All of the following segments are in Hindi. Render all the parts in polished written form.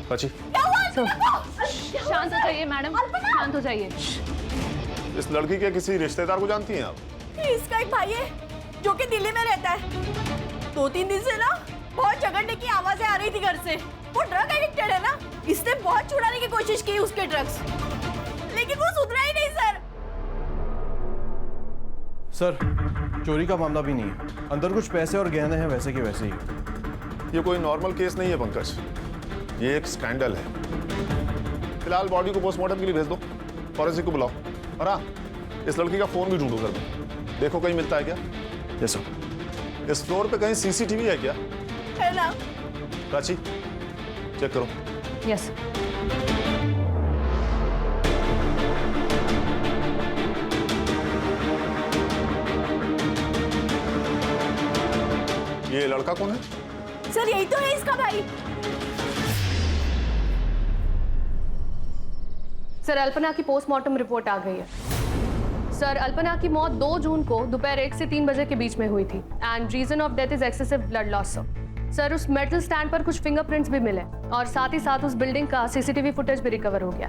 प्राची, शांत हो जाइए मैडम, शांत हो जाइए। इस लड़की के किसी रिश्तेदार को जानती हैं आप? इसका एक भाई है जो कि दिल्ली में रहता है। 2-3 दिन से ना बहुत झगड़ने की आवाजें आ रही थी घर से। वो ड्रग एडिक्टेड है ना, इसने बहुत छुड़ाने की कोशिश की उसके ड्रग्स, लेकिन वो सुधरा ही नहीं सर। सर, चोरी का मामला भी नहीं है, अंदर कुछ पैसे और गहने हैं वैसे के वैसे ही। ये कोई नॉर्मल केस नहीं है पंकज, ये एक स्कैंडल है। फिलहाल बॉडी को पोस्टमार्टम के लिए भेज दो, फॉरेंसिक को बुलाओ, और हाँ, इस लड़की का फोन भी ढूंढो घर में, देखो कहीं मिलता है क्या। Yes sir. इस फ्लोर पे कहीं सीसीटीवी है क्या? है ना? प्राची, चेक करो। यस। ये लड़का कौन है? सर यही तो है इसका भाई। सर, अल्पना की पोस्टमार्टम रिपोर्ट आ गई है। सर, अल्पना की मौत 2 जून को दोपहर 1 से 3 बजे के बीच में हुई थी and reason of death is excessive blood loss. Sir, उस मेटल स्टैंड पर कुछ फिंगरप्रिंट्स भी मिले और साथ ही साथ उस बिल्डिंग का सीसीटीवी फुटेज भी रिकवर हो गया।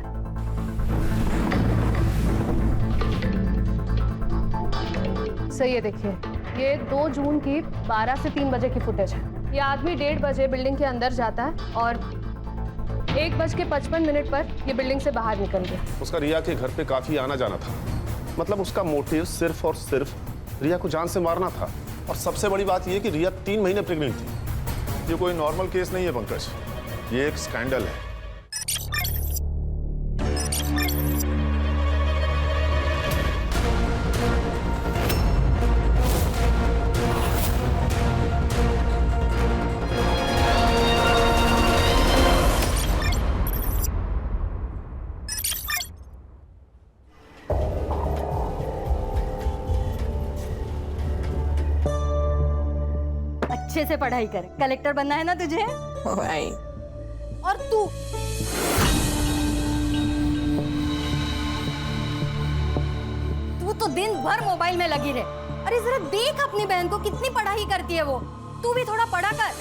सर ये देखिए, ये 2 जून की 12 से 3 बजे की फुटेज है। ये आदमी 1:30 बजे बिल्डिंग के अंदर जाता है और 1:55 पर ये बिल्डिंग से बाहर निकल गया। उसका रिया के घर पे काफी आना जाना था, मतलब उसका मोटिव सिर्फ और सिर्फ रिया को जान से मारना था। और सबसे बड़ी बात यह कि रिया 3 महीने प्रेग्नेंट थी। ये कोई नॉर्मल केस नहीं है पंकज, ये एक स्कैंडल है। अच्छे से पढ़ाई कर, कलेक्टर बनना है ना तुझे? भाई और तू तो दिन भर मोबाइल में लगी रहे। अरे जरा देख अपनी बहन को, कितनी पढ़ाई करती है वो। तू भी थोड़ा पढ़ा कर।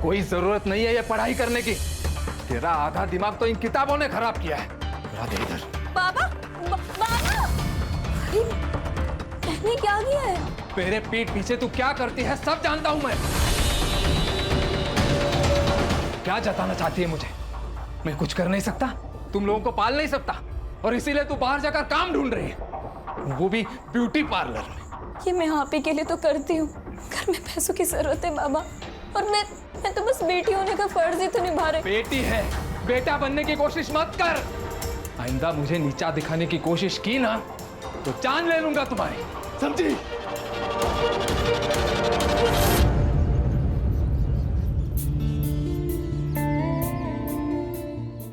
कोई जरूरत नहीं है ये पढ़ाई करने की। तेरा आधा दिमाग तो इन किताबों ने खराब किया है। दे इधर। बाबा, बाबा, बहनी क्या किया है? मेरे पीठ पीछे तू क्या करती है सब जानता हूं मैं। क्या जताना चाहती है मुझे? मैं कुछ कर नहीं सकता, तुम लोगों को पाल नहीं सकता, और इसीलिए तू बाहर जाकर काम ढूंढ रही है, वो भी ब्यूटी पार्लर में। ये मैं आप ही के लिए तो करती हूँ, घर में पैसों की जरूरत है बाबा, और मैं तो बस बेटी होने का फर्ज ही तो निभा रही। बेटी है, बेटा बनने की कोशिश मत कर। आइंदा मुझे नीचा दिखाने की कोशिश की ना तो जान ले लूंगा तुम्हारी, समझी?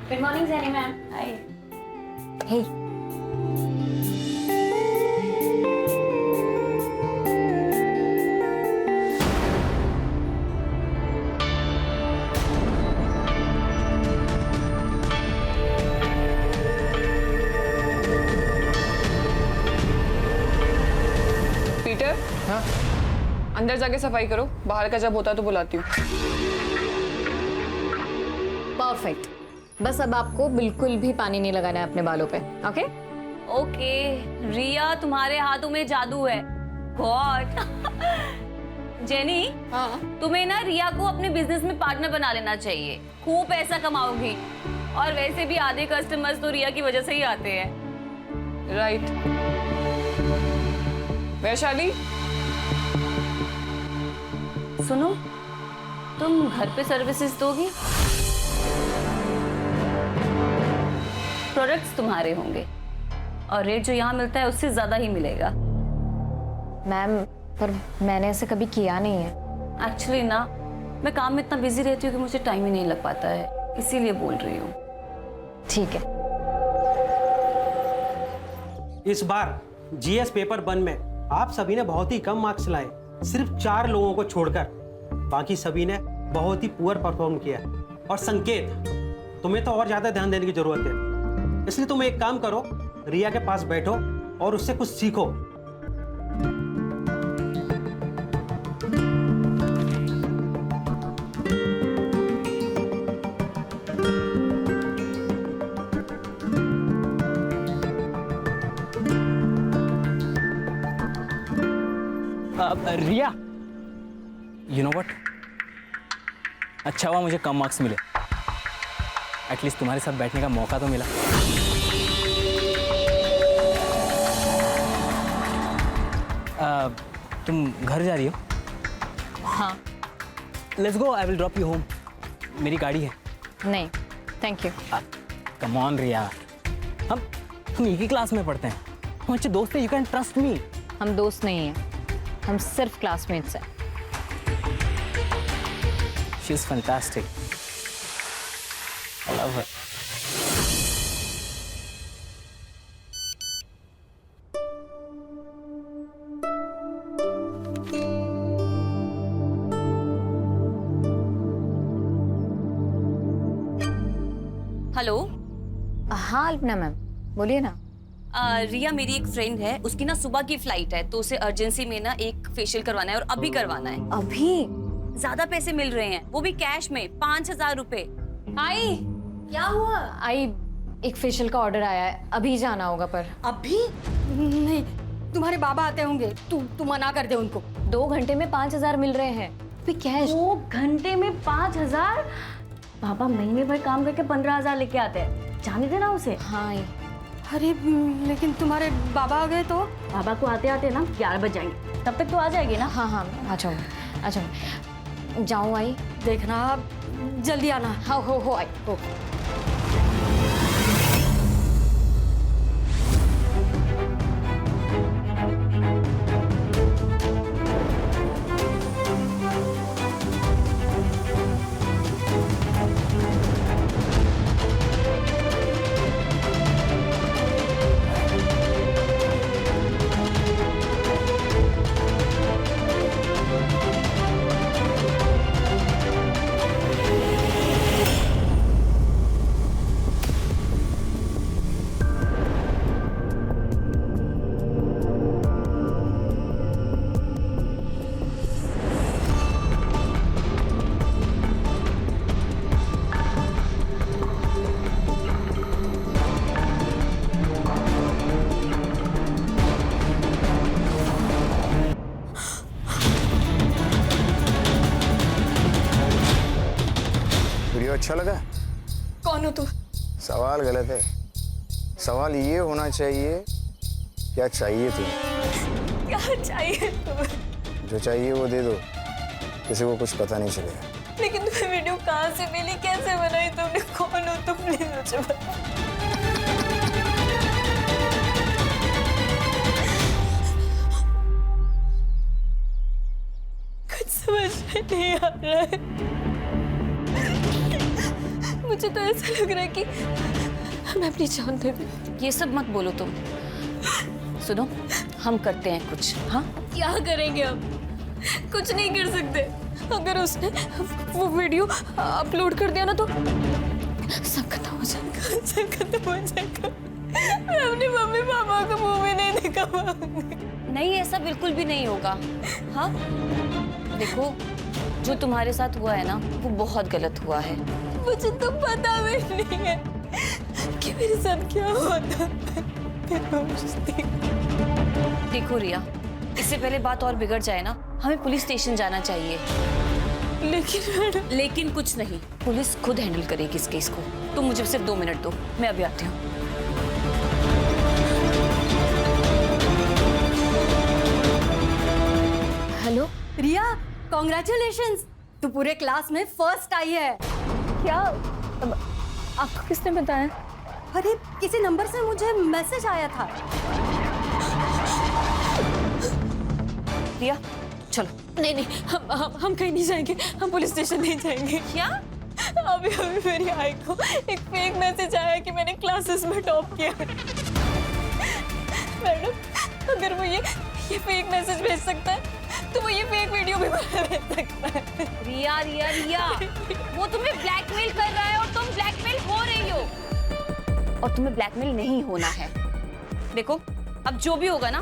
Good morning Saini ma'am. Hi. Hey Peter, हाँ? अंदर जाके सफाई करो, बाहर का जब होता तो बुलाती हूँ। परफेक्ट। बस अब आपको बिल्कुल भी पानी नहीं लगाना है अपने बालों पे, ओके? ओके, रिया तुम्हारे हाथों में जादू है। गॉड। जेनी, हाँ, तुम्हें ना रिया को अपने बिजनेस में पार्टनर बना लेना चाहिए, खूब पैसा कमाओगी। और वैसे भी आधे कस्टमर्स तो रिया की वजह से ही आते हैं। राइट। वैशाली, सुनो, तुम घर पे सर्विसेज दोगी? प्रोडक्ट्स तुम्हारे होंगे और रेट जो यहाँ मिलता है उससे ज्यादा ही मिलेगा। मैम, पर मैंने ऐसे कभी किया नहीं है। एक्चुअली ना, मैं काम में इतना बिजी रहती हूँ कि मुझे टाइम ही नहीं लग पाता है, इसीलिए बोल रही हूँ। ठीक है। इस बार जीएस पेपर 1 में आप सभी ने बहुत ही कम मार्क्स लाए, सिर्फ 4 लोगों को छोड़कर। बाकी सभी ने बहुत ही पुअर परफॉर्म किया। और संकेत, तुम्हें तो और ज्यादा ध्यान देने की जरूरत है, इसलिए तुम एक काम करो, रिया के पास बैठो और उससे कुछ सीखो। रिया, यू नो व्हाट, अच्छा हुआ मुझे कम मार्क्स मिले, एटलीस्ट तुम्हारे साथ बैठने का मौका तो मिला। तुम घर जा रही हो? हाँ। Let's go, I will drop you home. मेरी गाड़ी है। नहीं, थैंक यू। कम ऑन रिया, हम एक ही क्लास में पढ़ते हैं, हम अच्छे दोस्त हैं, यू कैन ट्रस्ट मी। हम दोस्त नहीं हैं, हम सिर्फ क्लासमेट्स हैं। She is fantastic, I love her. Hello. हाँ अल्पना मैम, बोलिए ना। रिया मेरी एक फ्रेंड है, उसकी ना सुबह की फ्लाइट है, तो उसे अर्जेंसी में ना एक फेशियल करवाना है और अभी करवाना है। अभी? ज्यादा पैसे मिल रहे हैं, वो भी कैश में, 5000 रुपए। आई, क्या हुआ? आई, एक फेशियल का ऑर्डर आया है, अभी जाना होगा। पर अभी नहीं, तुम्हारे बाबा आते होंगे, तू मना कर दे उनको। 2 घंटे में 5000 मिल रहे हैं, भी कैश। 2 घंटे में 5000? बाबा महीने भर काम करके 15000 लेके आते हैं, जाने देना उसे। हाँ आई। अरे लेकिन तुम्हारे बाबा आ गए तो? बाबा को आते आते ना 11 बज जाएंगे, तब तक तो आ जाएगी ना। हाँ हाँ, आ जाऊँ, आ जाऊँ। जाऊँ आई? देखना जल्दी आना। हाँ, हो आई, हो। अच्छा लगा? कौन हो तू? सवाल गलत है, सवाल ये होना चाहिए क्या चाहिए तुम्हें? क्या चाहिए तुम्हें? जो चाहिए वो दे दो, किसी को कुछ पता नहीं चलेगा। लेकिन तुम्हें वीडियो कहाँ से मिली, कैसे बनाई तुमने, कौन हो तुम, प्लीज मुझे बता। कुछ समझ में नहीं आ रहा है। मुझे तो ऐसा लग रहा है कि मैं अपनी जान दे दूं। ये सब मत बोलो तुम। सुनो, हम करते हैं कुछ। हाँ, क्या करेंगे हम? कुछ नहीं कर सकते। अगर उसने वो वीडियो अपलोड कर दिया ना तो सब खत्म हो जाएगा, सब खत्म हो जाएगा। मैं अपने मम्मी पापा को मुंह में नहीं दिखा पाऊंगी। नहीं, ऐसा बिल्कुल भी नहीं होगा। हाँ, देखो, जो तुम्हारे साथ हुआ है ना, वो बहुत गलत हुआ है। मुझे तो पता भी नहीं है कि मेरे साथ क्या हुआ था। देखो रिया, इससे पहले बात और बिगड़ जाए ना, हमें पुलिस स्टेशन जाना चाहिए। लेकिन कुछ नहीं, पुलिस खुद हैंडल करेगी इस केस को। तुम मुझे सिर्फ 2 मिनट दो, मैं अभी आती हूँ। हेलो रिया, कॉन्ग्रेचुलेशंस, तू पूरे क्लास में फर्स्ट आई है। क्या? आपको किसने बताया? अरे किसी नंबर से मुझे मैसेज आया था। रिया, चलो। नहीं नहीं, हम कहीं नहीं जाएंगे, हम पुलिस स्टेशन नहीं जाएंगे। क्या? अभी मेरी आई को एक फेक मैसेज आया कि मैंने क्लासेस में टॉप किया है। मैडम, अगर वो ये फेक मैसेज भेज सकता है तो वो ये फेक वीडियो भी भेज सकता है। रिया रिया रिया, वो तुम्हें ब्लैकमेल कर रहा है और तुम ब्लैकमेल हो रही हो। और तुम्हें ब्लैकमेल नहीं होना है। देखो, अब जो भी होगा ना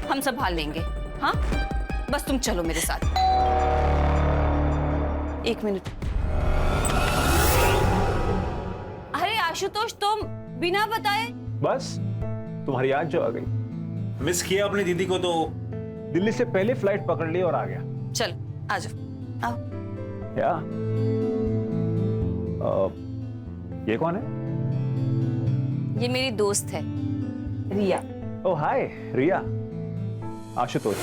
हम संभाल लेंगे। हाँ, बस तुम चलो मेरे साथ। 1 मिनट। अरे आशुतोष, तुम बिना बताए? बस तुम्हारी याद जो आ गई। मिस किया अपनी दीदी को तो दिल्ली से पहले फ्लाइट पकड़ ली और आ गया। चल आ जाओ, आओ। क्या? ये कौन है? ये मेरी दोस्त है रिया। ओह हाय रिया। आशुतोष।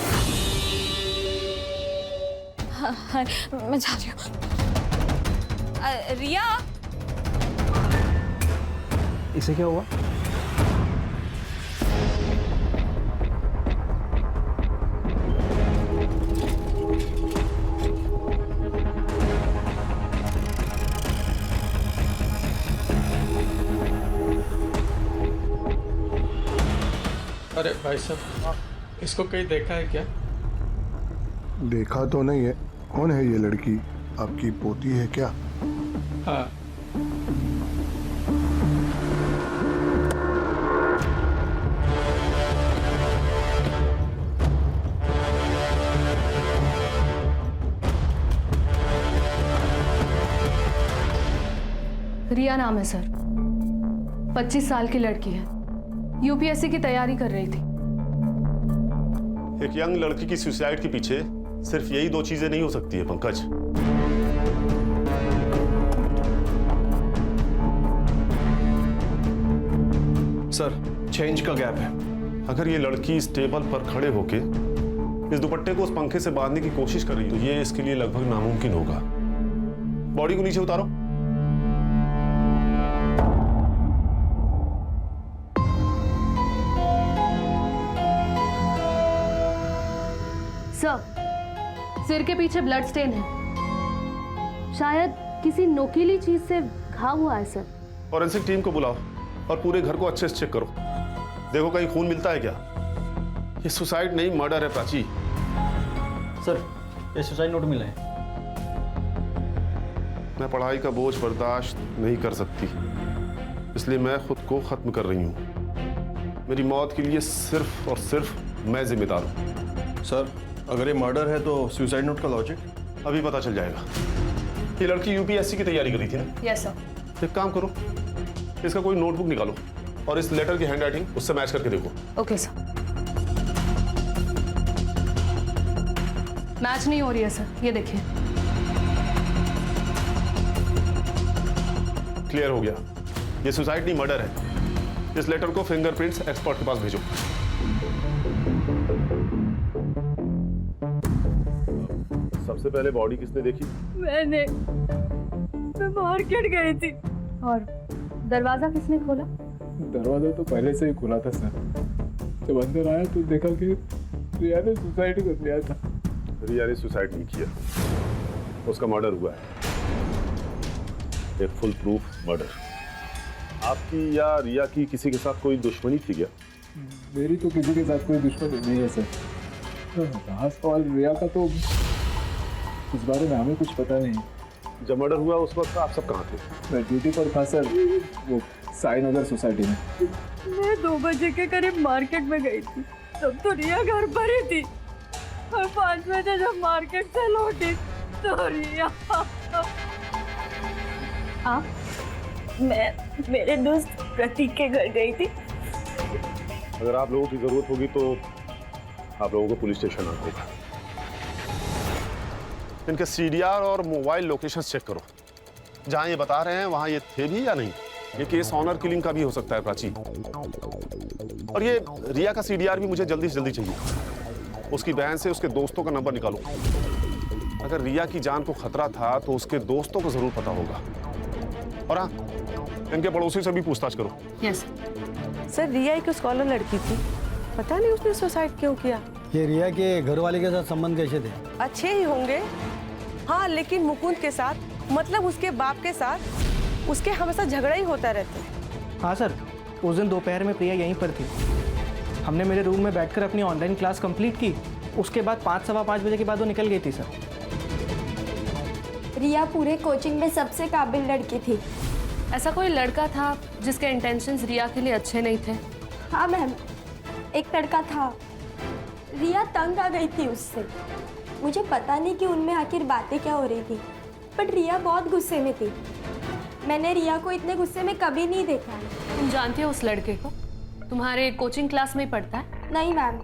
हाँ, मैं जा रही हूँ। रिया, इसे क्या हुआ? अरे भाई साहब, इसको कहीं देखा है क्या? देखा तो नहीं है। कौन है ये लड़की? आपकी पोती है क्या? हाँ। रिया नाम है सर। 25 साल की लड़की है। यूपीएससी की तैयारी कर रही थी। एक यंग लड़की की सुसाइड के पीछे सिर्फ यही 2 चीजें नहीं हो सकती है पंकज। सर, चेंज का गैप है। अगर ये लड़की इस टेबल पर खड़े होके इस दुपट्टे को उस पंखे से बांधने की कोशिश कर रही तो ये इसके लिए लगभग नामुमकिन होगा। बॉडी को नीचे उतारो। सर, सिर के पीछे ब्लड स्टेन है। शायद किसी नोकीली चीज से घाव हुआ है सर। फॉरेंसिक टीम को बुलाओ और पूरे घर को अच्छे से चेक करो। देखो कहीं खून मिलता है क्या। ये सुसाइड नहीं, मर्डर है प्राची। सर, ये सुसाइड नोट मिला है। मैं पढ़ाई का बोझ बर्दाश्त नहीं कर सकती, इसलिए मैं खुद को खत्म कर रही हूँ। मेरी मौत के लिए सिर्फ और सिर्फ मैं जिम्मेदार हूँ। सर, अगर ये मर्डर है तो सुसाइड नोट का लॉजिक? अभी पता चल जाएगा। ये लड़की यूपीएससी की तैयारी कर रही थी ना? Yes sir. एक काम करो, इसका कोई नोटबुक निकालो और इस लेटर की हैंडराइटिंग उससे मैच करके देखो। Okay sir. मैच नहीं हो रही है सर, ये देखिए। क्लियर हो गया, ये सुसाइड नहीं मर्डर है। इस लेटर को फिंगरप्रिंट्स एक्सपर्ट के पास भेजो। सबसे पहले बॉडी किसने देखी? मैं मार्केट गई थी। और दरवाजा किसने खोला? दरवाजा तो पहले से ही खुला था सर। जब अंदर आया तो देखा कि रिया ने सुसाइड कर लिया था। रिया ने सुसाइड नहीं किया, उसका मर्डर हुआ है। एक फुल प्रूफ मर्डर। आपकी या रिया की किसी के साथ कोई दुश्मनी थी क्या? मेरी तो किसी के साथ कोई दुश्मनी नहीं है सर। रहा सवाल रिया का, तो इस बारे में हमें कुछ पता नहीं। जब मर्डर हुआ उस वक्त आप सब कहाँ थे? मैं ड्यूटी पर था सर, वो साई नगर सोसाइटी में। मैं 2 बजे के करीब मार्केट में गई थी, तब तो रिया घर पर ही थी। और 5 बजे जब मार्केट से लौटी तो रिया। आप? मैं मेरे दोस्त प्रतीक के घर गई थी। अगर आप लोगों की जरूरत होगी तो आप लोगों को पुलिस स्टेशन आना होगा। इनके सीडीआर और मोबाइल लोकेशन चेक करो। जहां ये बता रहे हैं वहां ये थे भी या नहीं। ये केस ऑनर किलिंग का भी हो सकता है प्राची। और ये रिया का सीडीआर भी मुझे जल्दी से जल्दी चाहिए। उसकी बहन से उसके दोस्तों का नंबर निकालो। अगर रिया की जान को खतरा था तो उसके दोस्तों को जरूर पता होगा। और हाँ, इनके पड़ोसी से भी पूछताछ करो। यस सर, रिया एक स्कॉलर लड़की थी, पता नहीं उसने सुसाइड क्यों किया। ये रिया के घर वाले के साथ संबंध कैसे थे? अच्छे ही होंगे, हाँ, लेकिन मुकुंद के साथ, मतलब उसके बाप के साथ उसके हमेशा झगड़ा ही होता रहता। हाँ सर, उस दिन दोपहर में प्रिया यहीं पर थी। हमने मेरे रूम में बैठकर अपनी ऑनलाइन क्लास कंप्लीट की। उसके बाद 5 सवा 5 बजे के बाद वो निकल गई थी सर। रिया पूरे कोचिंग में सबसे काबिल लड़की थी। ऐसा कोई लड़का था जिसके इंटेंशंस रिया के लिए अच्छे नहीं थे? हाँ मैम, एक लड़का था। रिया तंग आ गई थी उससे। मुझे पता नहीं कि उनमें आखिर बातें क्या हो रही थी, बट रिया बहुत गुस्से में थी। मैंने रिया को इतने गुस्से में कभी नहीं देखा। तुम जानती हो उस लड़के को? तुम्हारे कोचिंग क्लास में ही पढ़ता है? नहीं मैम,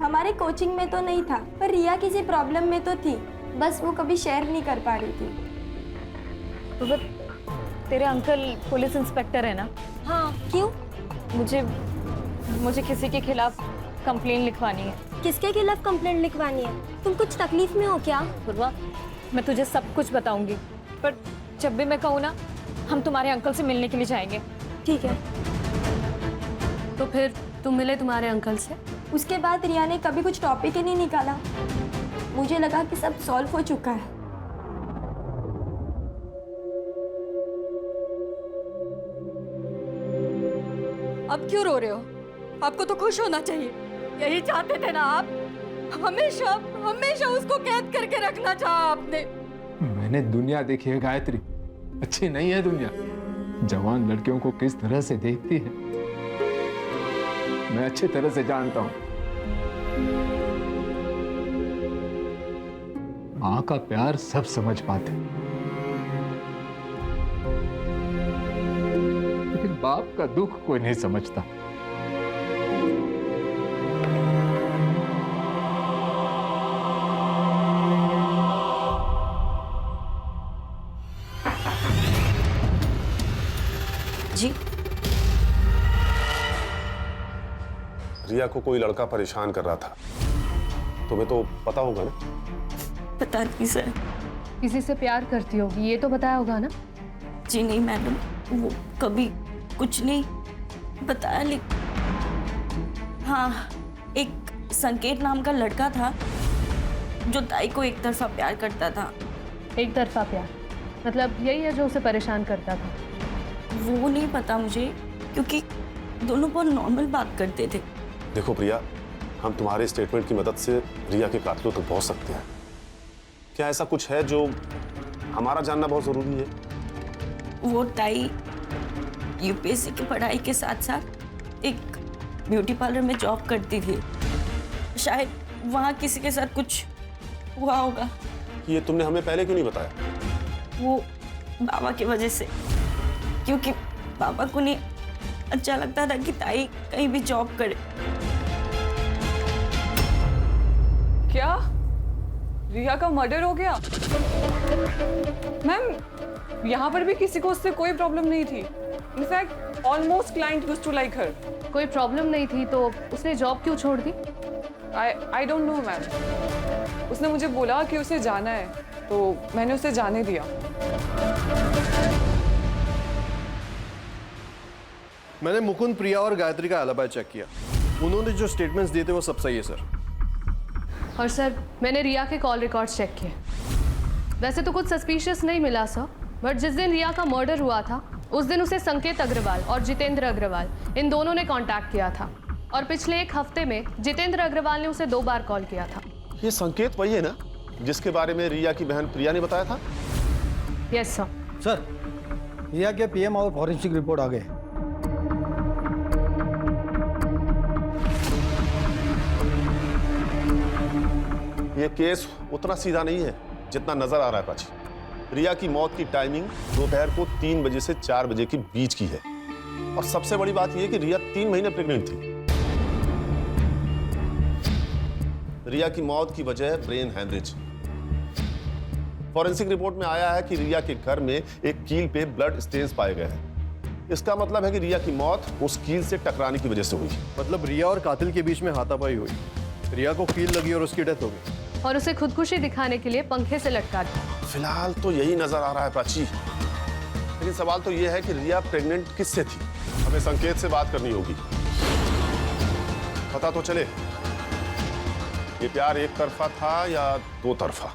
हमारे कोचिंग में तो नहीं था, पर रिया किसी प्रॉब्लम में तो थी, बस वो कभी शेयर नहीं कर पा रही थी। तो तेरे अंकल पुलिस इंस्पेक्टर है ना? हाँ, क्यों? मुझे किसी के खिलाफ कंप्लेन लिखवानी है। किसके खिलाफ कंप्लेंट लिखवानी है? तुम कुछ तकलीफ में हो क्या? पूर्वा, मैं तुझे सब कुछ बताऊंगी, पर जब भी मैं कहूँ ना, हम तुम्हारे अंकल से मिलने के लिए जाएंगे। ठीक है। तो फिर तुम मिले तुम्हारे अंकल से? उसके बाद रिया ने कभी कुछ टॉपिक ही नहीं निकाला। मुझे लगा कि सब सॉल्व हो चुका है। अब क्यों रो रहे हो? आपको तो खुश होना चाहिए। यही चाहते थे ना आप? हमेशा हमेशा उसको कैद करके रखना चाहा आपने। मैंने दुनिया देखी है गायत्री, अच्छी नहीं है दुनिया। जवान लड़कियों को किस तरह से देखती है मैं अच्छी तरह से जानता हूं। मां का प्यार सब समझ पाते, लेकिन बाप का दुख कोई नहीं समझता। जी, रिया को कोई लड़का परेशान कर रहा था, तुम्हें तो पता होगा ना? पता नहीं सर। किसी से प्यार करती होगी, ये तो बताया होगा ना? जी नहीं मैडम, वो कभी कुछ नहीं बताया। लेकिन हाँ, एक संकेत नाम का लड़का था जो ताई को एक तरफा प्यार करता था। एक तरफा प्यार मतलब यही है जो उसे परेशान करता था? वो नहीं पता मुझे, क्योंकि दोनों बहुत नॉर्मल बात करते थे। देखो प्रिया, हम तुम्हारे स्टेटमेंट की मदद से रिया के कातिलों तक पहुंच सकते हैं। क्या ऐसा कुछ है जो हमारा जानना बहुत जरूरी है? वो ताई यूपीएससी की पढ़ाई के साथ साथ एक ब्यूटी पार्लर में जॉब करती थी। शायद वहाँ किसी के साथ कुछ हुआ होगा। ये तुमने हमें पहले क्यों नहीं बताया? वो बाबा की वजह से, क्योंकि बाबा को नहीं अच्छा लगता था कि ताई कहीं भी जॉब करे। क्या रिया का मर्डर हो गया? मैम, यहाँ पर भी किसी को उससे कोई प्रॉब्लम नहीं थी। In fact almost client used to like her. कोई प्रॉब्लम नहीं थी तो उसने जॉब क्यों छोड़ दी? I don't know ma'am. उसने मुझे बोला कि उसे जाना है, तो मैंने उसे जाने दिया। मैंने मुकुंद, प्रिया और गायत्री का एलिबी चेक किया। उन्होंने जो स्टेटमेंट्स दिए थे वो सब सही है सर। और सर, मैंने रिया के कॉल रिकॉर्ड्स चेक किए। वैसे तो कुछ सस्पिशियस नहीं मिला सर, बट जिस दिन रिया का मर्डर हुआ था उस दिन उसे संकेत अग्रवाल और जितेंद्र अग्रवाल इन दोनों ने कांटेक्ट किया था। और पिछले एक हफ्ते में जितेंद्र अग्रवाल ने उसे 2 बार कॉल किया था। ये संकेत वही है ना जिसके बारे में रिया की बहन प्रिया ने बताया था? Yes sir. सर, रिया के पीएम और फॉरेंसिक रिपोर्ट आ गए। ये केस उतना सीधा नहीं है जितना नजर आ रहा है प्राची। रिया की मौत की टाइमिंग दोपहर को 3 बजे से 4 बजे के बीच की है। और सबसे बड़ी बात यह कि रिया 3 महीने प्रेग्नेंट थी। रिया की मौत की वजह ब्रेन हैमरेज। फॉरेंसिक रिपोर्ट में आया है कि रिया के घर में एक कील पे ब्लड स्टेन्स पाए गए हैं। इसका मतलब है कि रिया की मौत उस कील से टकराने की वजह से हुई। मतलब रिया और कातिल के बीच में हाथापाई हुई, रिया को कील लगी और उसकी डेथ हो गई। और उसे खुदकुशी दिखाने के लिए पंखे से लटका दिया। फिलहाल तो यही नजर आ रहा है प्राची, लेकिन सवाल तो यह है कि रिया प्रेग्नेंट किससे थी? हमें संकेत से बात करनी होगी। पता तो चले ये प्यार एक तरफा था या 2 तरफा।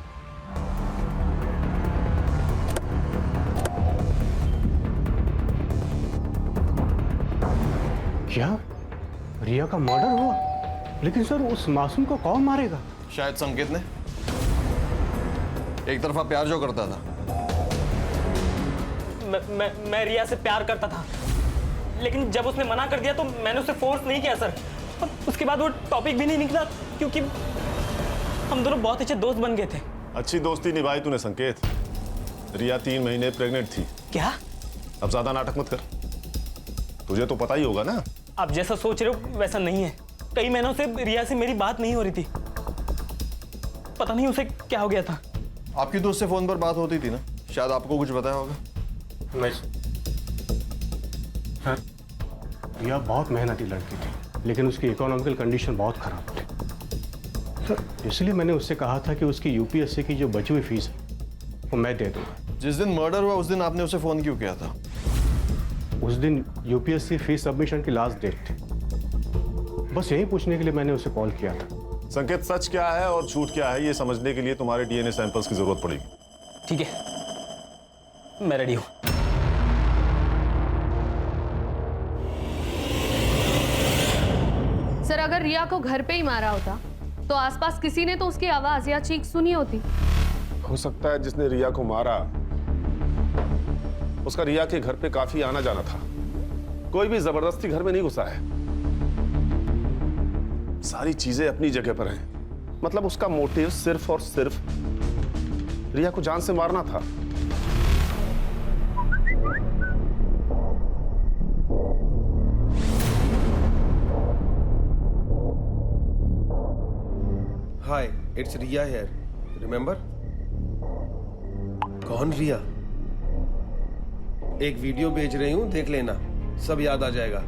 क्या रिया का मर्डर हुआ? लेकिन सर, उस मासूम को कौन मारेगा? शायद संकेत ने। एक तरफा प्यार जो करता था। मैं रिया से प्यार करता था। लेकिन जब उसने मना कर दिया तो मैंने उसे फोर्स नहीं किया सर। और उसके बाद वो टॉपिक भी नहीं निकला क्योंकि हम दोनों बहुत अच्छे दोस्त बन गए थे। अच्छी दोस्ती निभाई तूने संकेत। रिया 3 महीने प्रेग्नेंट थी। क्या? अब ज्यादा नाटक मत कर, तुझे तो पता ही होगा ना। आप जैसा सोच रहे हो वैसा नहीं है। कई महीनों से रिया से मेरी बात नहीं हो रही थी, पता नहीं उसे क्या हो गया था। आपकी दोस्त से फोन पर बात होती थी ना, शायद आपको कुछ बताया होगा। नहीं सर, रिया बहुत मेहनती लड़की थी, लेकिन उसकी इकोनॉमिकल कंडीशन बहुत खराब थी सर। इसलिए मैंने उससे कहा था कि उसकी यूपीएससी की जो बची हुई फीस है वो मैं दे दूंगा। जिस दिन मर्डर हुआ उस दिन आपने उसे फोन क्यों किया था? उस दिन यूपीएससी फीस सबमिशन की लास्ट डेट थी, बस यही पूछने के लिए मैंने उसे कॉल किया था। संकेत, सच क्या है और झूठ क्या है ये समझने के लिए तुम्हारे डीएनए सैंपल्स की जरूरत पड़ेगी। ठीक है, मैं रेडी हूं। सर, अगर रिया को घर पे ही मारा होता तो आसपास किसी ने तो उसकी आवाज या चीख सुनी होती। हो सकता है जिसने रिया को मारा उसका रिया के घर पे काफी आना जाना था। कोई भी जबरदस्ती घर में नहीं घुसा है। सारी चीजें अपनी जगह पर हैं। मतलब उसका मोटिव सिर्फ और सिर्फ रिया को जान से मारना था। हाय, इट्स रिया हियर, रिमेंबर? कौन रिया? एक वीडियो भेज रही हूं, देख लेना, सब याद आ जाएगा।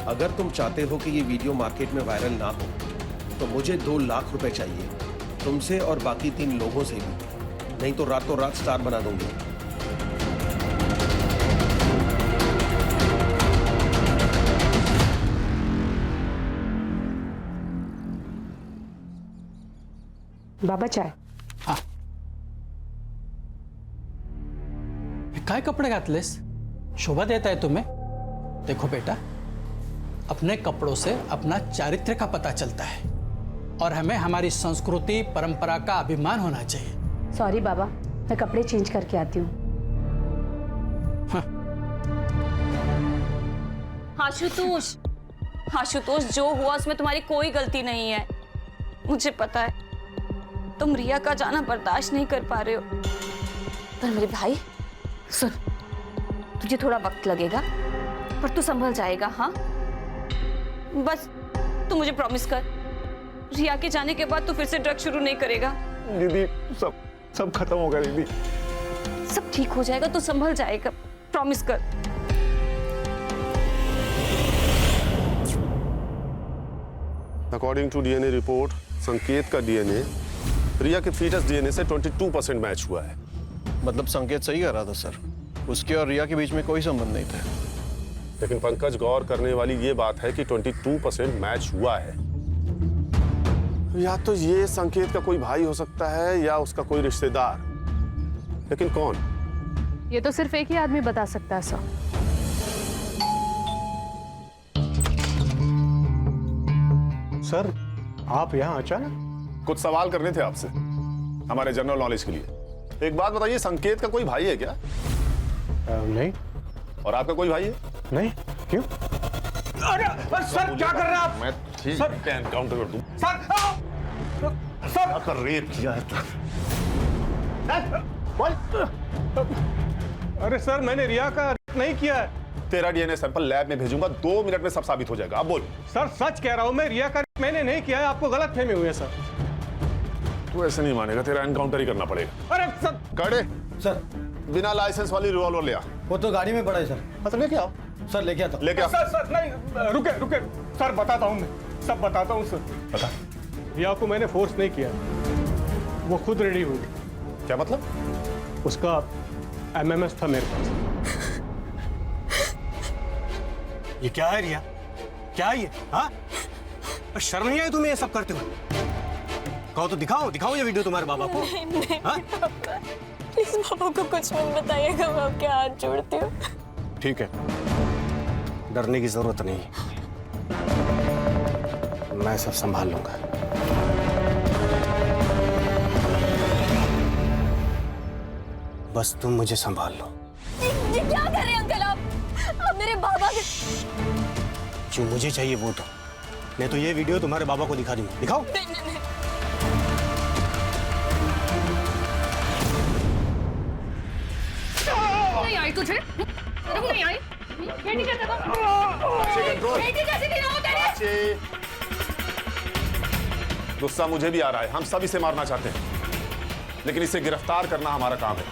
अगर तुम चाहते हो कि ये वीडियो मार्केट में वायरल ना हो तो मुझे 2 लाख रुपए चाहिए, तुमसे और बाकी 3 लोगों से भी, नहीं तो रातों रात स्टार बना दूंगी। बाबा चाय. हाँ. काय कपडे घातलेस? शोभा देता है तुम्हें? देखो बेटा, अपने कपड़ों से अपना चारित्र्य का पता चलता है और हमें हमारी संस्कृति परंपरा का अभिमान होना चाहिए। सॉरी बाबा, मैं कपड़े चेंज करके आती हूँ। आशुतोष, आशुतोष, जो हुआ उसमें तुम्हारी कोई गलती नहीं है। मुझे पता है तुम रिया का जाना बर्दाश्त नहीं कर पा रहे हो, पर मेरे भाई सुन, तुझे थोड़ा वक्त लगेगा पर तू संभल जाएगा। हाँ, बस तू मुझे प्रॉमिस कर, रिया के जाने के बाद तू फिर से ड्रग शुरू नहीं करेगा। दीदी, सब खत्म होगा दीदी। सब ठीक हो जाएगा, तू संभल जाएगा, प्रॉमिस कर। अकॉर्डिंग टू डीएनए रिपोर्ट, संकेत का डीएनए रिया के फीटस डीएनए से 22% मैच हुआ है। मतलब संकेत सही कह रहा था सर, उसके और रिया के बीच में कोई संबंध नहीं था। लेकिन पंकज, गौर करने वाली ये बात है कि 22% मैच हुआ है। या तो ये संकेत का कोई भाई हो सकता है या उसका कोई रिश्तेदार, लेकिन कौन? ये तो सिर्फ एक ही आदमी बता सकता है सर। सर, आप यहाँ अचानक? कुछ सवाल करने थे आपसे हमारे जनरल नॉलेज के लिए। एक बात बताइए, संकेत का कोई भाई है क्या? नहीं। और आपका कोई भाई है? नहीं। क्यों? अरे सर, क्या कर रहे हैं आप? मैं ठीक है एनकाउंटर कर दूं। सर कर रेप किया है। अरे सर, मैंने रिया का नहीं किया है। तेरा डीएनए सैंपल लैब में भेजूंगा, 2 मिनट में सब साबित हो जाएगा। अब बोल। सर, सच कह रहा हूं मैं, रिया का मैंने नहीं किया है, आपको गलतफहमी हुई है सर। तू ऐसे नहीं मानेगा, तेरा एनकाउंटर ही करना पड़ेगा। अरे सर, कड़े सर, बिना लाइसेंस वाली रिवॉल्वर ले आ। वो तो गाड़ी में पड़ा है सर। मतलब लेके आओ। सर लेके आता। लेके आओ। सर नहीं, रुके सर, बताता हूँ मैं, सब बताता हूँ सर। बता। रिया को मैंने फोर्स नहीं किया, वो खुद रेडी हुई। क्या मतलब? उसका एमएमएस था मेरे पास। ये क्या है रिया? क्या है ये? हाँ, शर्म नहीं आई तुम्हें ये सब करते हुए? कहो तो दिखाओ ये वीडियो तुम्हारे बाबा को। नहीं, पापा, प्लीज पापा को कुछ मत बताइएगा, मैं आपके हाथ जोड़ती हूँ। ठीक है, डरने की जरूरत नहीं। मैं सब संभाल लूंगा। बस तुम मुझे संभाल लो। ये क्या कर रहे हैं अंकल आप मेरे बाबा के। जो मुझे चाहिए वो दो, नहीं तो ये वीडियो तुम्हारे बाबा को दिखा दूंगा। दिखाओ। नहीं आई तुझे? तेरे को नहीं आई? बेटी कैसे बेटी कैसे गिरा हो तेरे? गुस्सा मुझे भी आ रहा है, हम सब इसे मारना चाहते हैं, लेकिन इसे गिरफ्तार करना हमारा काम है।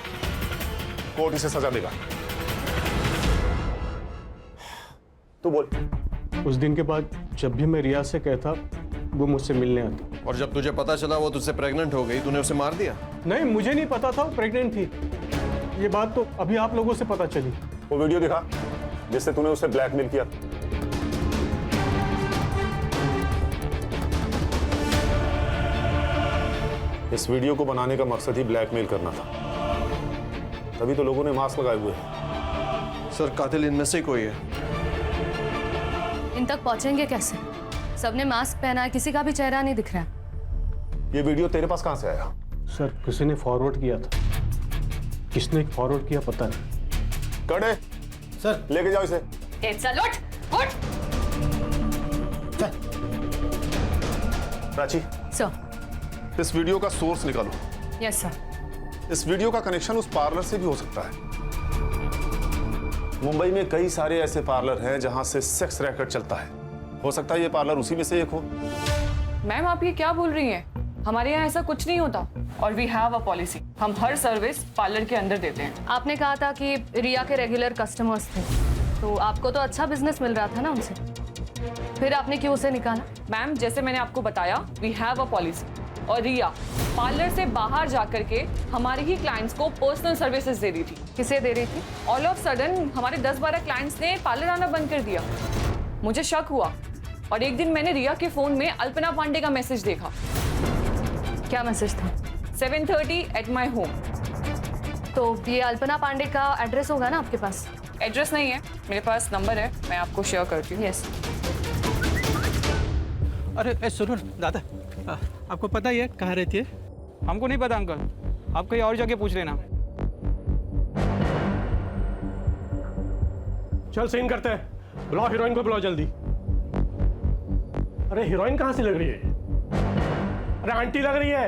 कोर्ट इसे सजा देगा। तू बोल। उस दिन के बाद जब भी मैं रिया से कहता, वो मुझसे मिलने आता। और जब तुझे पता चला वो तुझसे प्रेग्नेंट हो गई, तूने उसे मार दिया? नहीं, मुझे नहीं पता था वो प्रेग्नेंट थी। ये बात तो अभी आप लोगों से पता चली। वो वीडियो दिखा जिससे तूने उसे ब्लैकमेल किया। इस वीडियो को बनाने का मकसद ही ब्लैकमेल करना था, तभी तो लोगों ने मास्क लगाए हुए हैं। सर, कातिल इनमें से कोई है। इन तक पहुंचेंगे कैसे? सबने मास्क पहना है, किसी का भी चेहरा नहीं दिख रहा है। ये वीडियो तेरे पास कहां से आया? सर, किसी ने फॉरवर्ड किया था। किसने फॉरवर्ड किया पता नहीं। कड़े सर, लेके जाओ इसे। चल उठ। प्राची सर। इस वीडियो का सोर्स निकालो। Yes sir. इस वीडियो का कनेक्शन उस पार्लर से भी हो सकता है। मुंबई में कई सारे ऐसे पार्लर हैं जहां से सेक्स रैकेट चलता है। हो सकता है ये पार्लर उसी में से एक हो। मैम, आप ये क्या बोल रही हैं? हमारे यहाँ ऐसा कुछ नहीं होता और वी हैव अ पॉलिसी। हम हर सर्विस पार्लर के अंदर देते हैं। आपने कहा था कि रिया के रेगुलर कस्टमर्स थे, तो आपको तो अच्छा बिजनेस मिल रहा था ना उनसे, फिर आपने क्यों उसे निकाला? मैम, जैसे मैंने आपको बताया, वी हैव अ पॉलिसी। और रिया पार्लर से बाहर जाकर के हमारे ही क्लाइंट्स को पर्सनल सर्विसेज दे रही थी। किसे दे रही थी? ऑल ऑफ सडन हमारे 10-12 क्लाइंट्स ने पार्लर आना बंद कर दिया। मुझे शक हुआ और एक दिन मैंने रिया के फोन में अल्पना पांडे का मैसेज देखा। क्या मैसेज था? 7:30 एट माई होम। तो ये अल्पना पांडे का एड्रेस होगा ना आपके पास? एड्रेस नहीं है, मेरे पास नंबर है, मैं आपको शेयर करती हूँ। यस। अरे सुनो दादा, आपको पता ही है कहाँ रहती है? हमको नहीं पता अंकल, आप कहीं और जगह पूछ लेना। चल सीन करते हैं। बुलाओ हीरोइन को, बुलाओ जल्दी। अरे हीरोइन कहाँ से लग रही है? अरे आंटी लग रही है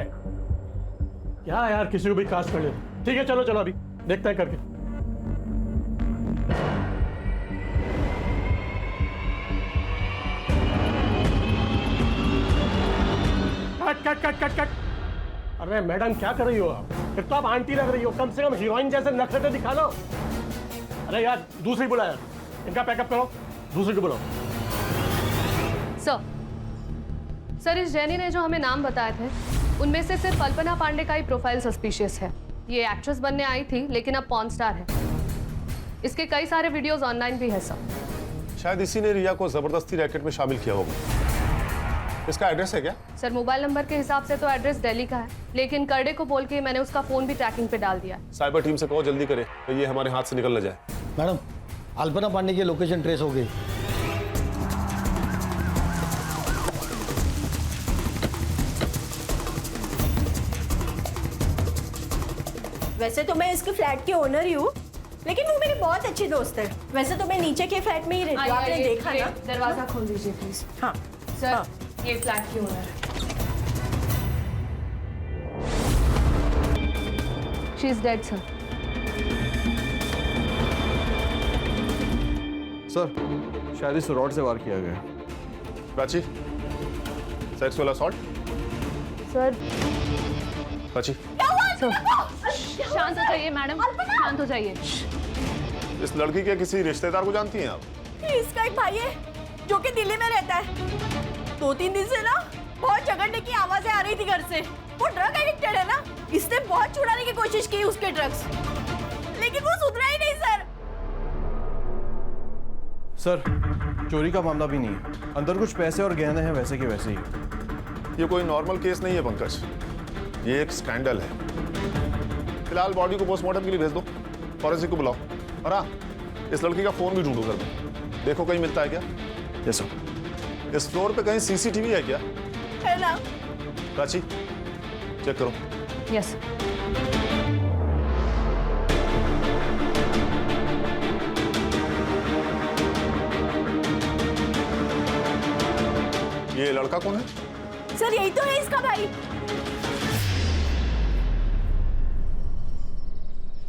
क्या यार? किसी को भी कास्ट कर ले। ठीक है, चलो चलो अभी देखते हैं करके। Cut cut cut cut cut. अरे मैडम क्या कर रही हो आप? फिर तो आप आंटी लग रही हो, कम से कम हीरोइन जैसे नखरे तो दिखा लो। अरे यार दूसरी बुला यार, इनका पैकअप करो, दूसरी को बुलाओ। सर, इस जैनी ने जो हमें नाम बताए थे उनमें से सिर्फ अल्पना पांडे का ही प्रोफाइल सस्पिशियस है। ये एक्ट्रेस बनने आई थी लेकिन अब पॉर्न स्टार है। इसके कई सारे वीडियोस ऑनलाइन भी है सर। शायद इसी ने रिया को जबरदस्ती रैकेट में शामिल किया होगा। इसका एड्रेस है क्या? सर, मोबाइल नंबर के हिसाब से तो एड्रेस दिल्ली का है, लेकिन करडे को बोल के मैंने उसका फोन भी ट्रैकिंग पे डाल दिया। साइबर टीम से कहो जल्दी करे, तो ये हमारे हाथ से निकल न जाए। मैडम, अल्पना पांडे की लोकेशन ट्रेस हो गई। वैसे तो मैं इसके फ्लैट की ओनर ही हूँ, लेकिन वो मेरी बहुत अच्छी दोस्त है। वैसे तो मैं नीचे के फ्लैट में ही रहती हूँ, आपने देखा ना। दरवाजा खोल दीजिए प्लीज। हाँ सर, हाँ। ये फ्लैट की ओनर है। She is dead sir. Sir, शायद इस रॉड से वार किया गया। Prachi, sexual assault. Sir. Prachi, शांत हो जाइए मैडम, शांत हो जाइए। इस लड़की के किसी रिश्तेदार को जानती हैं आप? इसका एक भाई है जो कि दिल्ली में रहता है। 2-3 दिन से ना बहुत झगड़ने की आवाजें आ रही थी घर से। वो ड्रग एडिक्टेड है ना, इसने बहुत छुड़ाने की कोशिश की उसके ड्रग्स, लेकिन वो सुधरा ही नहीं सर। सर, चोरी का मामला भी नहीं है, अंदर कुछ पैसे और गहने हैं वैसे के वैसे ही। ये कोई नॉर्मल केस नहीं है पंकज, ये एक स्कैंडल है। फिलहाल बॉडी को पोस्टमार्टम के लिए भेज दो, फॉरेंसिक को बुलाओ, और हाँ, इस लड़की का फोन भी ढूंढो घर में, देखो कहीं मिलता है क्या। Yes sir. इस फ्लोर पे कहीं सीसीटीवी है क्या? है ना? प्राची, चेक करो। यस। ये लड़का कौन है? सर यही तो है इसका भाई।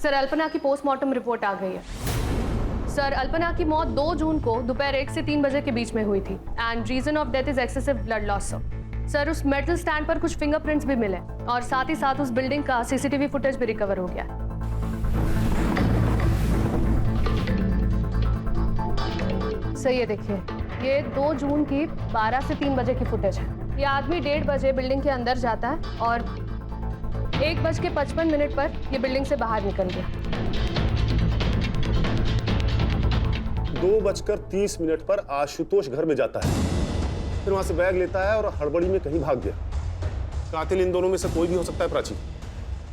सर अल्पना की पोस्टमार्टम रिपोर्ट आ गई है। सर अल्पना की मौत 2 जून को दोपहर 1 से 3 बजे के बीच में हुई थी and reason of death is excessive blood loss. Sir उस मेटल स्टैंड पर कुछ फिंगरप्रिंट्स भी मिले और साथ ही साथ उस बिल्डिंग का सीसीटीवी फुटेज भी रिकवर हो गया। सर ये देखिए, ये 2 जून की 12 से 3 बजे की फुटेज है। ये आदमी 1:30 बजे बिल्डिंग के अंदर जाता है और 1:55 पर ये बिल्डिंग से बाहर निकल गया। 2:30 पर आशुतोष घर में जाता है, फिर वहां से बैग लेता है और हड़बड़ी में कहीं भाग गया। कातिल इन दोनों में से कोई भी हो सकता है प्राची।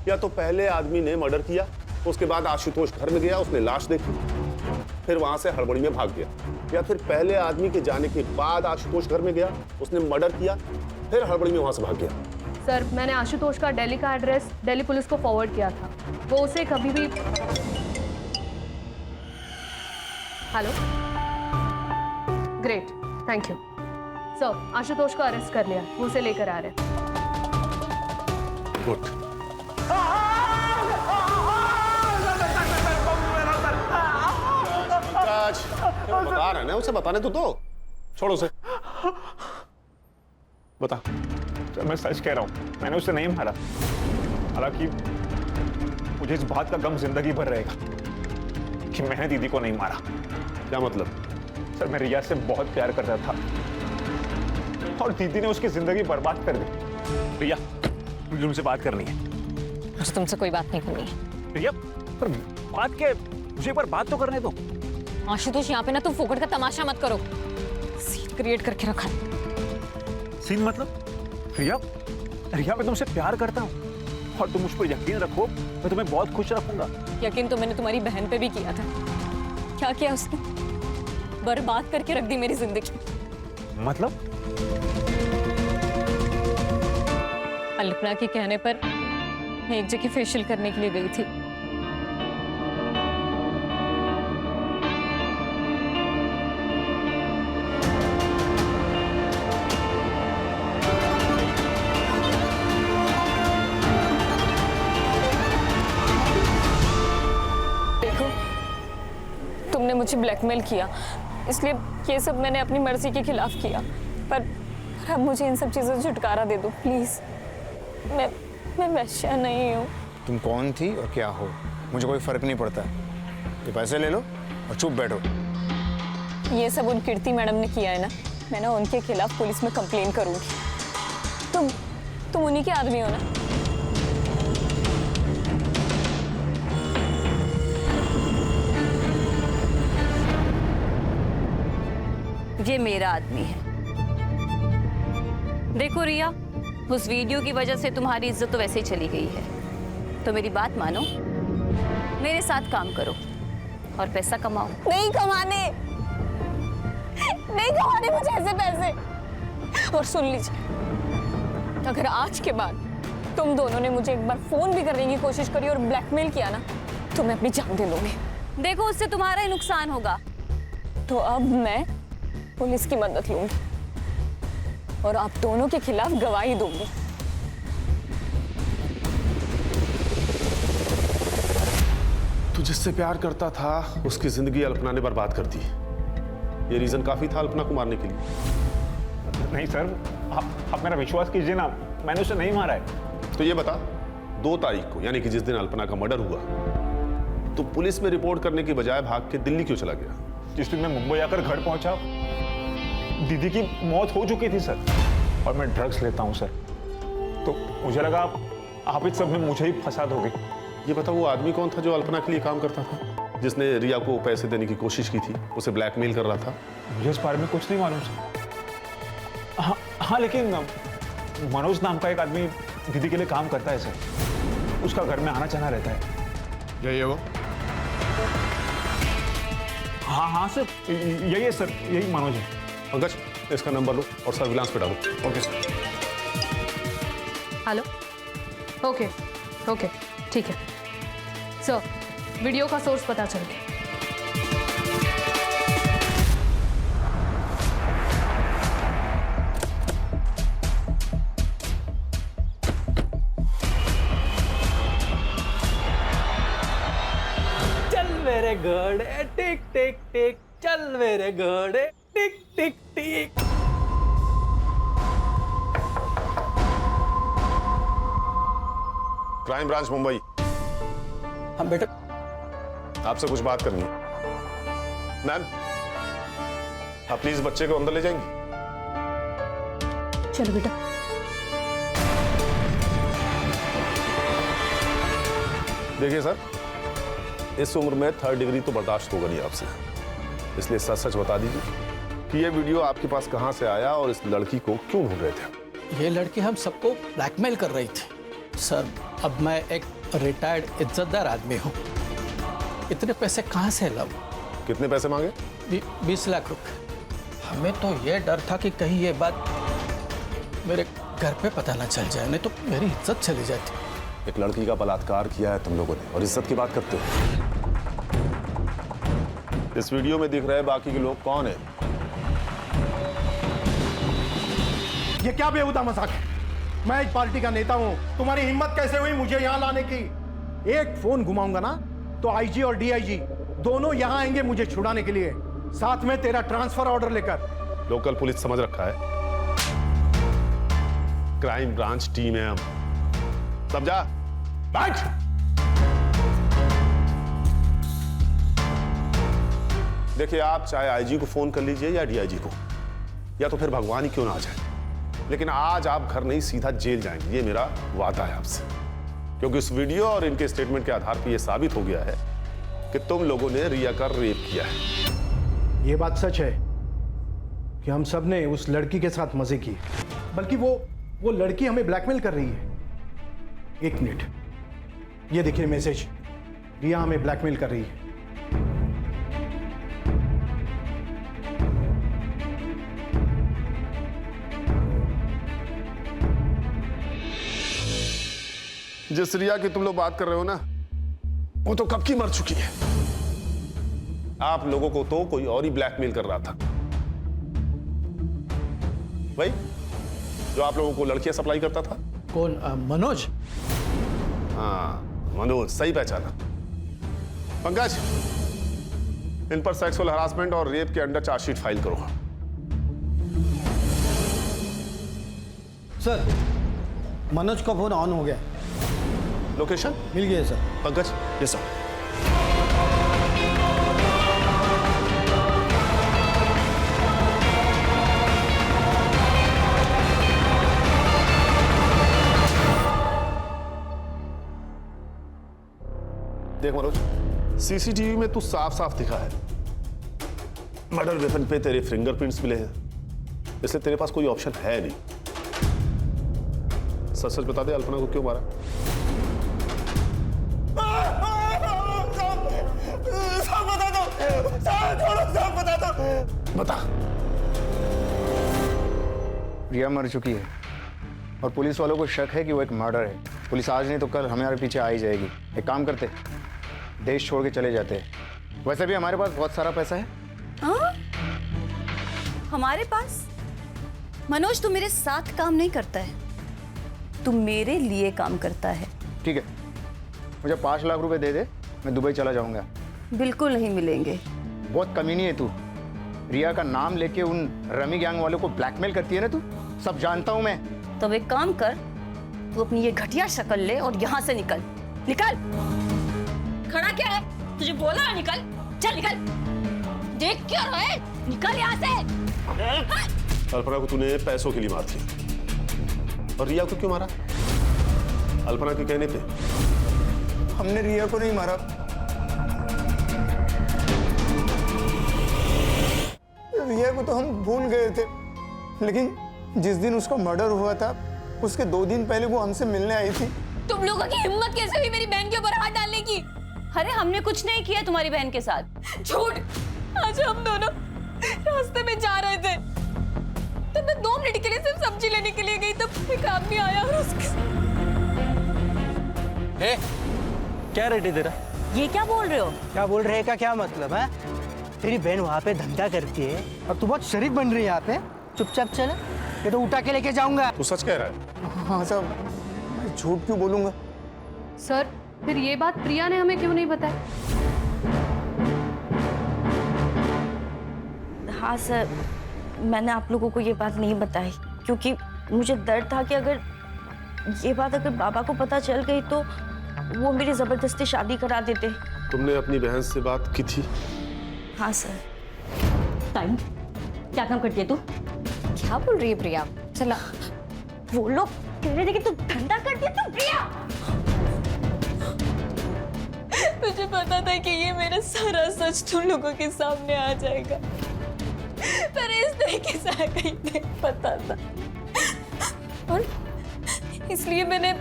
या तो पहले आदमी ने मर्डर किया, उसके बाद आशुतोष घर में गया, उसने लाश देखी, फिर वहां से हड़बड़ी में भाग गया। या फिर पहले आदमी के जाने के बाद आशुतोष घर में गया, उसने मर्डर किया, फिर हड़बड़ी में वहां से भाग गया। सर मैंने आशुतोष का दिल्ली का एड्रेस दिल्ली पुलिस को फॉरवर्ड किया था। वो उसे कभी भी। Hello, great, thank you sir. Ashutosh को अरेस्ट कर लिया, वो उसे लेकर आ रहे हैं। गुड। बता रहे ना, उसे बताने तो दो। छोड़ो उसे। बता। सर मैं सच कह रहा हूँ, मैंने उसे नहीं मारा। हालांकि मुझे इस बात का गम जिंदगी भर रहेगा कि मैंने दीदी को नहीं मारा। क्या मतलब? सर मैं रिया से बहुत प्यार करता था और दीदी ने उसकी जिंदगी बर्बाद कर दी। रिया, मुझे तुमसे बात करनी है। मुझे तुमसे कोई बात नहीं करनी है। रिया, पर बात क्या? मुझे एक बार बात तो करने दो। आशुतोष, यहाँ पे ना तुम फोकट का तमाशा मत करो। सीन क्रिएट करके रखा है। सीन मतलब? रिया, रिया मैं तुमसे प्यार करता हूँ और तुम मुझ पर यकीन रखो, मैं तुम्हें बहुत खुश रखूंगा। यकीन तो मैंने तुम्हारी बहन पे भी किया था। क्या किया उसने? बर्बाद करके रख दी मेरी जिंदगी। मतलब? अल्पना के कहने पर मैं एक जगह फेशियल करने के लिए गई थी। तुमने मुझे ब्लैकमेल किया, इसलिए ये सब मैंने अपनी मर्जी के खिलाफ किया। पर अब मुझे इन सब चीज़ों से छुटकारा दे दो प्लीज। मैं वैश्या नहीं हूँ। तुम कौन थी और क्या हो, मुझे कोई फर्क नहीं पड़ता। ये पैसे ले लो और चुप बैठो। ये सब उन कीर्ति मैडम ने किया है ना, मैं ना उनके खिलाफ पुलिस में कंप्लेन करूंगी। तुम उन्हीं के आदमी हो ना? ये मेरा आदमी है। देखो रिया, उस वीडियो की वजह से तुम्हारी इज्जत तो वैसे ही चली गई है, तो मेरी बात मानो, मेरे साथ काम करो और पैसा कमाओ। नहीं कमाने मुझे ऐसे पैसे। और सुन लीजिए, अगर आज के बाद तुम दोनों ने मुझे एक बार फोन भी करने की कोशिश करी और ब्लैकमेल किया ना, तो मैं अपनी जान दे लूंगी। देखो उससे तुम्हारा ही नुकसान होगा। तो अब मैं पुलिस की मदद लूंगी और आप दोनों के खिलाफ गवाही दूंगी। तू जिससे प्यार करता था उसकी जिंदगी अल्पना ने बर्बाद कर दी। ये रीजन काफी था अल्पना को मारने के लिए। नहीं सर, आप मेरा विश्वास कीजिए ना, मैंने उसे नहीं मारा है। तो ये बता, 2 तारीख को यानी कि जिस दिन अल्पना का मर्डर हुआ, तो पुलिस में रिपोर्ट करने की बजाय भाग के दिल्ली क्यों चला गया? जिस दिन मैं मुंबई आकर घर पहुंचा, दीदी की मौत हो चुकी थी सर, और मैं ड्रग्स लेता हूं सर, तो मुझे लगा आप इस सब में मुझे ही फंसा दोगे। ये बता, वो आदमी कौन था जो अल्पना के लिए काम करता था, जिसने रिया को पैसे देने की कोशिश की थी, उसे ब्लैकमेल कर रहा था? मुझे इस बारे में कुछ नहीं मालूम सर। हाँ, लेकिन मनोज नाम का एक आदमी दीदी के लिए काम करता है सर, उसका घर में आना जाना रहता है। यही है वो? हाँ सर, यही है सर, यही मनोज है। पंकज, इसका नंबर लो और सर्विलांस पे डालो। Okay sir. Hello. Okay okay ठीक है सर, वीडियो का सोर्स पता चल गया। चल मेरे घोड़े टिक टिक टिक, चल मेरे घोड़े टिक टिक टिक। Crime branch Mumbai. हाँ बेटा। आपसे कुछ बात करनी है। मैम, आप प्लीज बच्चे को अंदर ले जाएंगी? चलो बेटा। देखिए सर, इस उम्र में 3rd डिग्री तो बर्दाश्त होगा नहीं आपसे, इसलिए सच सच बता दीजिए कि ये वीडियो आपके पास कहां से आया और इस लड़की को क्यों ढूंढ रहे थे? ये लड़की हम सबको ब्लैकमेल कर रही थी सर। अब मैं एक रिटायर्ड इज्जतदार आदमी हूँ, इतने पैसे कहाँ से लाऊं? कितने पैसे मांगे? 20 लाख रुपए। हमें तो ये डर था कि कहीं ये बात मेरे घर पे पता ना चल जाए, नहीं तो मेरी इज्जत चली जाती। एक लड़की का बलात्कार किया है तुम लोगों ने और इज्जत की बात करते हो। इस वीडियो में दिख रहे बाकी के लोग कौन है? ये क्या बेहुदा मजाक है? मैं एक पार्टी का नेता हूं, तुम्हारी हिम्मत कैसे हुई मुझे यहां लाने की? एक फोन घुमाऊंगा ना तो आईजी और डीआईजी दोनों यहां आएंगे मुझे छुड़ाने के लिए, साथ में तेरा ट्रांसफर ऑर्डर लेकर। लोकल पुलिस समझ रखा है, क्राइम ब्रांच टीम है हम, समझा? बैठ। देखिए, आप चाहे आईजी को फोन कर लीजिए या डीआईजी को, या तो फिर भगवान ही क्यों ना आ जाए, लेकिन आज आप घर नहीं सीधा जेल जाएंगे, ये मेरा वादा है आपसे। क्योंकि इस वीडियो और इनके स्टेटमेंट के आधार पर यह साबित हो गया है कि तुम लोगों ने रिया का रेप किया है। ये बात सच है कि हम सब ने उस लड़की के साथ मजे किए, बल्कि वो लड़की हमें ब्लैकमेल कर रही है। एक मिनट, ये देखिए मैसेज, रिया हमें ब्लैकमेल कर रही है। जिस रिया की तुम लोग बात कर रहे हो ना, वो तो कब की मर चुकी है। आप लोगों को तो कोई और ही ब्लैकमेल कर रहा था, भाई जो आप लोगों को लड़कियां सप्लाई करता था। कौन? मनोज? हाँ, मनोज, सही पहचाना। पंकज, इन पर सेक्सुअल हरासमेंट और रेप के अंडर चार्जशीट फाइल करो। सर, मनोज का फोन ऑन हो गया। लोकेशन मिल गया सर। पंकज? Yes sir. देख मनोज, सीसीटीवी में तू साफ साफ दिखा है, मर्डर वेपन पे तेरे फिंगरप्रिंट्स मिले हैं, इसलिए तेरे पास कोई ऑप्शन है नहीं। सच सच बता दे, अल्पना को क्यों मारा? सब बता दो, सब बता दो। बता। रिया मर चुकी है और पुलिस वालों को शक है कि वो एक मर्डर है। पुलिस आज नहीं तो कल हमारे पीछे आ ही जाएगी। एक काम करते, देश छोड़ के चले जाते हैं। वैसे भी हमारे पास बहुत सारा पैसा है। हाँ? हमारे पास? मनोज, तू मेरे साथ काम नहीं करता है, तू मेरे लिए काम करता है। ठीक है, मुझे 5 लाख रुपए दे दे, मैं दुबई चला जाऊंगा। बिल्कुल नहीं मिलेंगे। बहुत कमीनी है तू। रिया का नाम लेके उन रमी गैंग वालों को ब्लैकमेल करती है ना तू, सब जानता हूं मैं। तो एक काम कर, तू अपनी ये घटिया शक्ल ले और यहाँ से निकल। निकल। खड़ा क्या है? तुझे बोला ना निकल। चल निकल। देख क्या रहा है? निकल यहाँ से। अल्पना को तूने पैसों के लिए मार थी, और रिया को क्यों मारा? अल्पना के कहने पे। हमने रिया को नहीं मारा, रिया को तो हम भूल गए थे, लेकिन जिस दिन उसका मर्डर हुआ था उसके 2 दिन पहले वो हमसे मिलने आई थी। तुम लोगों की हिम्मत कैसे हुई मेरी बहन के ऊपर हाथ डालने की? अरे हमने कुछ नहीं किया तुम्हारी बहन के साथ। झूठ। आज हम दोनों रास्ते में जा रहे थे, तो मैं 2 मिनट के लिए सिर्फ सब्जी लेने के लिए गई, तब एक आदमी आया और उसके क्या रेट है तेरा? ये क्या बोल रहे हो? क्या बोल रहे का क्या मतलब है? तेरी बहन वहाँ पे धंधा करती है और तू बहुत शरीफ बन रही है यहाँ पे। चुपचाप चल, ये तो उठा के लेके जाऊंगा। तू सच कह रहा है? हाँ साहब, मैं झूठ क्यों बोलूंगा? सर फिर ये बात प्रिया ने हमें क्यों नहीं बताई? हाँ सर, मैंने आप लोगों को ये बात नहीं बताई क्योंकि मुझे डर था कि अगर ये बात अगर बाबा को पता चल गई तो वो मेरी जबरदस्ती शादी करा देते। तुमने अपनी बहन से बात की थी? हाँ सर। टाइम क्या काम करती है तू? क्या बोल रही है प्रिया? चला, वो लोग कह रहे थे कि तू धंधा करती है। तू प्रिया, मुझे पता था कि ये मेरा सारा सच तुम लोगों के सामने आ जाएगा, पर इस तरीके से आएगा ही नहीं पता था, और इसलिए मैंने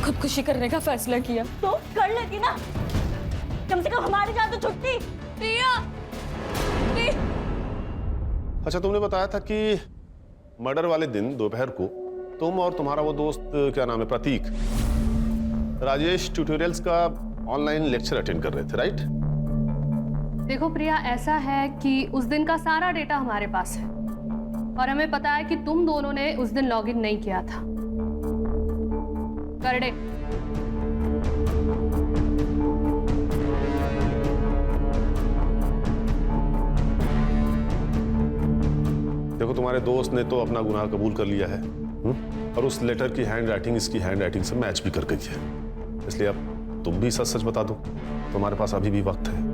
खुदकुशी करने का फैसला किया। तो कर लेती ना, कम से कम हमारी जान तो छुटती। प्रिया, अच्छा, तुमने बताया था कि मर्डर वाले दिन दोपहर को तुम और तुम्हारा वो दोस्त, क्या नाम है, प्रतीक, राजेश ट्यूटोरियल्स का ऑनलाइन लेक्चर अटेंड कर रहे थे, राइट? देखो प्रिया, ऐसा है कि उस दिन का सारा डेटा हमारे पास है और हमें पता है कि तुम दोनों ने उस दिन लॉगिन नहीं किया था। करडे, देखो, तुम्हारे दोस्त ने तो अपना गुनाह कबूल कर लिया है, और उस लेटर की हैंड राइटिंग इसकी हैंड राइटिंग से मैच भी कर गई है, इसलिए अब तुम भी सच सच बता दो। तुम्हारे पास अभी भी वक्त है।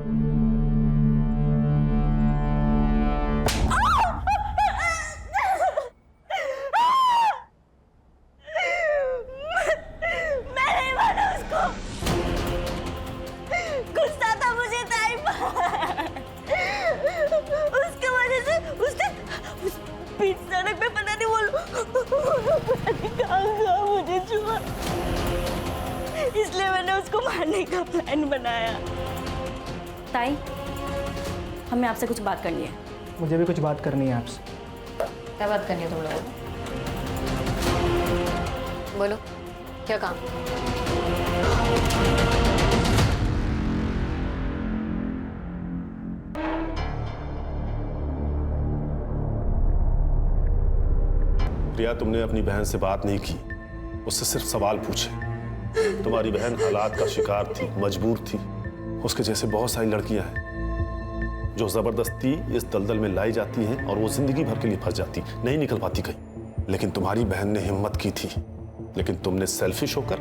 मैं नहीं माना उसको, गुस्सा था मुझे ताई पर। उसके वजह से उसने बीच सड़क पे पता नहीं कहाँ मुझे छुआ, इसलिए मैंने उसको मारने का प्लान बनाया। ताई, हमें आपसे कुछ बात करनी है। मुझे भी कुछ बात करनी है आपसे। क्या बात करनी है तुम लोगों को? बोलो, क्या काम? प्रिया, तुमने अपनी बहन से बात नहीं की, उससे सिर्फ सवाल पूछे। तुम्हारी बहन हालात का शिकार थी, मजबूर थी। उसके जैसे बहुत सारी लड़कियां हैं जो जबरदस्ती इस दलदल में लाई जाती हैं और वो जिंदगी भर के लिए फंस जाती, नहीं निकल पाती कहीं। लेकिन तुम्हारी बहन ने हिम्मत की थी, लेकिन तुमने सेल्फिश होकर,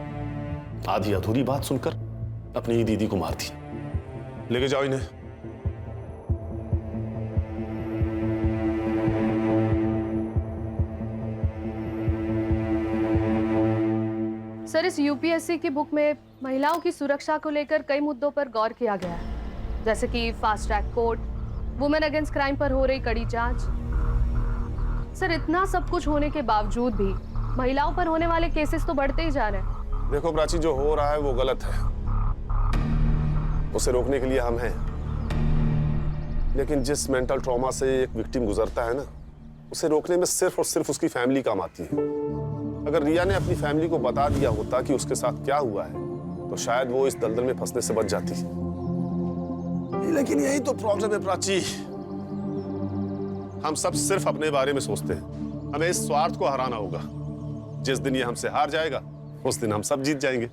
आधी अधूरी बात सुनकर अपनी ही दीदी को मार दी। लेके जाओ इन्हें। सर, इस यूपीएससी की बुक में महिलाओं की सुरक्षा को लेकर कई मुद्दों पर गौर किया गया है, जैसे कि fast track court, women against crime पर हो रही कड़ी जांच। सर, इतना सब कुछ होने के बावजूद भी महिलाओं पर होने वाले केसेस तो बढ़ते ही जा रहे हैं। देखो प्राची, जो हो रहा है वो गलत है, उसे रोकने के लिए हम हैं। लेकिन जिस मेंटल ट्रॉमा से एक विक्टिम गुजरता है ना, उसे रोकने में सिर्फ और सिर्फ उसकी फैमिली काम आती है। अगर रिया ने अपनी फैमिली को बता दिया होता कि उसके साथ क्या हुआ है, तो शायद वो इस दलदल में फंसने से बच जाती। लेकिन यही तो प्रॉब्लम है प्राची, हम सब सिर्फ अपने बारे में सोचते हैं। हमें इस स्वार्थ को हराना होगा। जिस दिन ये हमसे हार जाएगा, उस दिन हम सब जीत जाएंगे।